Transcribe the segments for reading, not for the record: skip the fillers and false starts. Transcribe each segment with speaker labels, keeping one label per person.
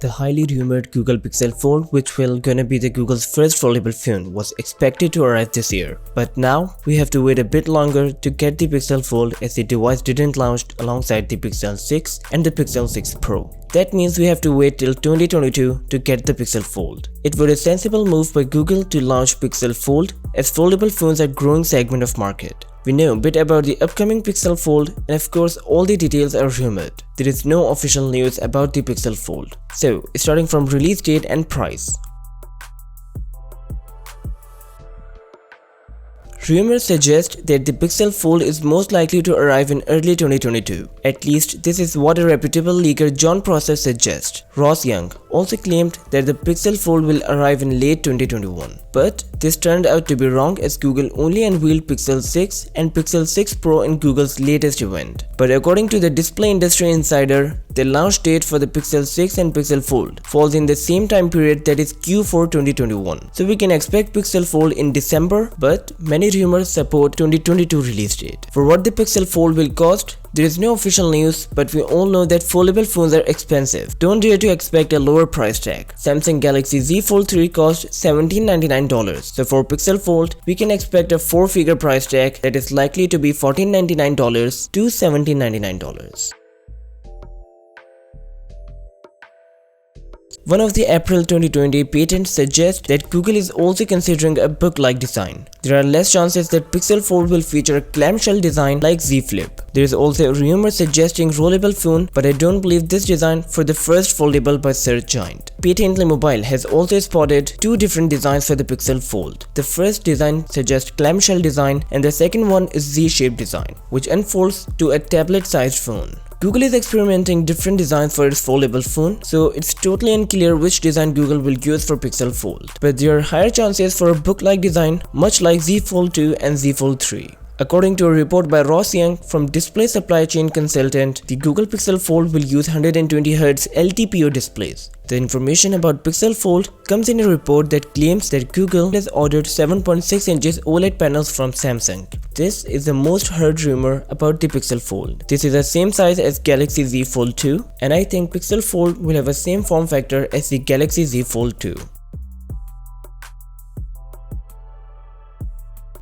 Speaker 1: The highly rumored Google Pixel Fold, which will gonna be the Google's first foldable phone, was expected to arrive this year. But now, we have to wait a bit longer to get the Pixel Fold as the device didn't launch alongside the Pixel 6 and the Pixel 6 Pro. That means we have to wait till 2022 to get the Pixel Fold. It was a sensible move by Google to launch Pixel Fold, as foldable phones are a growing segment of market. We know a bit about the upcoming Pixel Fold, and of course all the details are rumored. There is no official news about the Pixel Fold. So, starting from release date and price. Rumors suggest that the Pixel Fold is most likely to arrive in early 2022. At least, this is what a reputable leaker John Prosser suggests. Ross Young also claimed that the Pixel Fold will arrive in late 2021. But this turned out to be wrong, as Google only unveiled Pixel 6 and Pixel 6 Pro in Google's latest event. But according to the Display Industry Insider, the launch date for the Pixel 6 and Pixel Fold falls in the same time period, that is Q4 2021. So we can expect Pixel Fold in December, but many rumors support 2022 release date. For what the Pixel Fold will cost, there is no official news, but we all know that foldable phones are expensive. Don't dare to expect a lower price tag. Samsung Galaxy Z Fold 3 cost $1799. So for Pixel Fold, we can expect a 4-figure price tag that is likely to be $1499 to $1799. One of the April 2020 patents suggests that Google is also considering a book-like design. There are less chances that Pixel Fold will feature a clamshell design like Z Flip. There is also a rumor suggesting rollable phone, but I don't believe this design for the first foldable by search giant. Patently Mobile has also spotted two different designs for the Pixel Fold. The first design suggests clamshell design, and the second one is Z-shaped design, which unfolds to a tablet-sized phone. Google is experimenting different designs for its foldable phone, so it's totally unclear which design Google will use for Pixel Fold. But there are higher chances for a book-like design, much like Z Fold 2 and Z Fold 3. According to a report by Ross Young from Display Supply Chain Consultant, the Google Pixel Fold will use 120Hz LTPO displays. The information about Pixel Fold comes in a report that claims that Google has ordered 7.6 inches OLED panels from Samsung. This is the most heard rumor about the Pixel Fold. This is the same size as Galaxy Z Fold 2, and I think Pixel Fold will have the same form factor as the Galaxy Z Fold 2.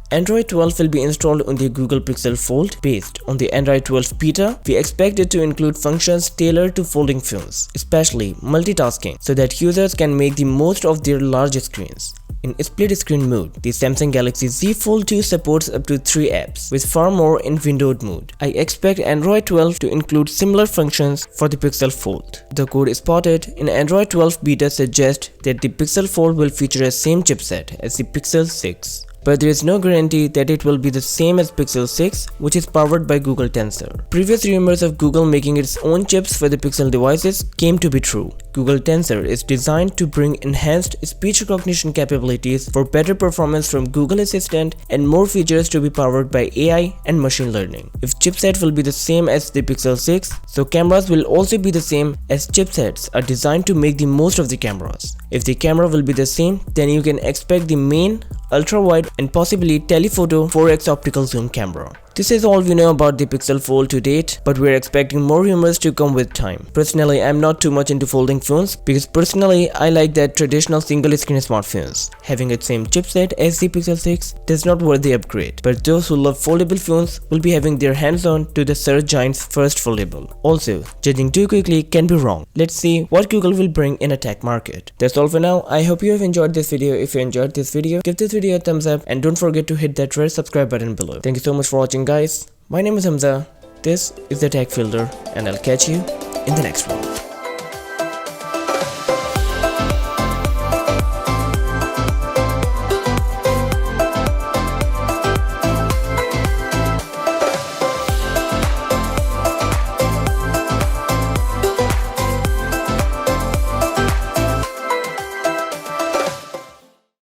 Speaker 1: Android 12 will be installed on the Google Pixel Fold. Based on the Android 12 beta, we expect it to include functions tailored to folding phones, especially multitasking, so that users can make the most of their large screens. In split screen mode, the Samsung Galaxy Z Fold 2 supports up to 3 apps, with far more in windowed mode. I expect Android 12 to include similar functions for the Pixel Fold. The code spotted in Android 12 beta suggests that the Pixel Fold will feature the same chipset as the Pixel 6. But there is no guarantee that it will be the same as Pixel 6, which is powered by Google Tensor. Previous rumors of Google making its own chips for the Pixel devices came to be true. Google Tensor is designed to bring enhanced speech recognition capabilities for better performance from Google Assistant and more features to be powered by AI and machine learning. If chipset will be the same as the Pixel 6, so cameras will also be the same, as chipsets are designed to make the most of the cameras. If the camera will be the same, then you can expect the main, ultra-wide and possibly telephoto 4x optical zoom camera. This is all we know about the Pixel Fold to date, but we're expecting more rumors to come with time. Personally, I'm not too much into folding phones, because personally I like that traditional single screen smartphones. Having the same chipset as the Pixel 6 does not worth the upgrade, but those who love foldable phones will be having their hands on to the search giant's first foldable. Also, judging too quickly can be wrong. Let's see what Google will bring in a tech market. That's all for now. I hope you have enjoyed this video. If you enjoyed this video, give this video a thumbs up and don't forget to hit that red subscribe button below. Thank you so much for watching, guys. My name is Hamza, this is the Tech Fielder, and I'll catch you in the next one.